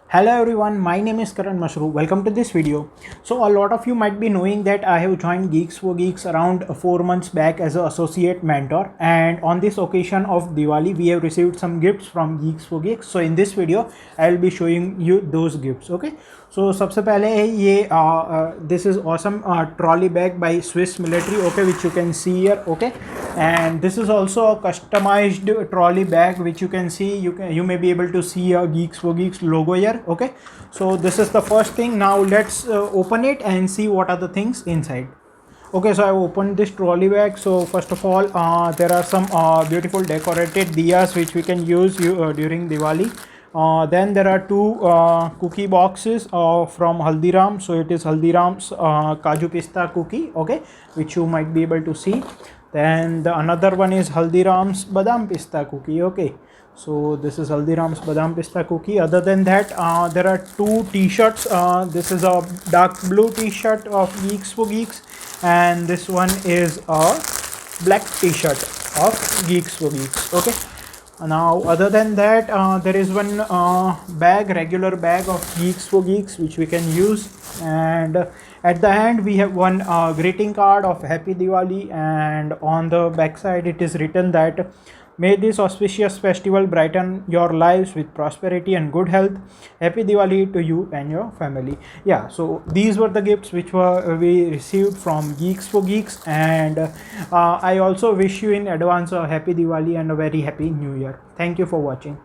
Hello everyone, my name is Karan Mashru. Welcome to this video. So a lot of you might be knowing that I have joined Geeks for Geeks around 4 months back as an associate mentor, and on this occasion of Diwali we have received some gifts from Geeks for Geeks. So in this video I will be showing you those gifts. Okay, so सबसे पहले है ये this is awesome trolley bag by Swiss military, okay, which you can see here. Okay, and this is also a customized trolley bag which you can see. You may be able to see a Geeks for Geeks logo here. Okay, so this is the first thing. Now let's open it and see what are the things inside. Okay, so I opened this trolley bag. So first of all, there are some beautiful decorated diyas which we can use during Diwali. Then there are two cookie boxes from Haldiram. So it is Haldiram's Kaju Pista cookie, okay, which you might be able to see. Then the another one is Haldiram's Badam Pista cookie, okay. So this is Haldiram's Badam Pista cookie. Other than that, there are two t-shirts. This is a dark blue t-shirt of Geeks for Geeks, and this one is a black t-shirt of Geeks for Geeks, okay. Now other than that, there is one regular bag of Geeks for Geeks which we can use, and at the end we have one greeting card of Happy Diwali, and on the back side it is written that may this auspicious festival brighten your lives with prosperity and good health. Happy Diwali to you and your family. Yeah, so these were the gifts which we received from Geeks for Geeks, and I also wish you in advance a happy Diwali and a very happy new year. Thank you for watching.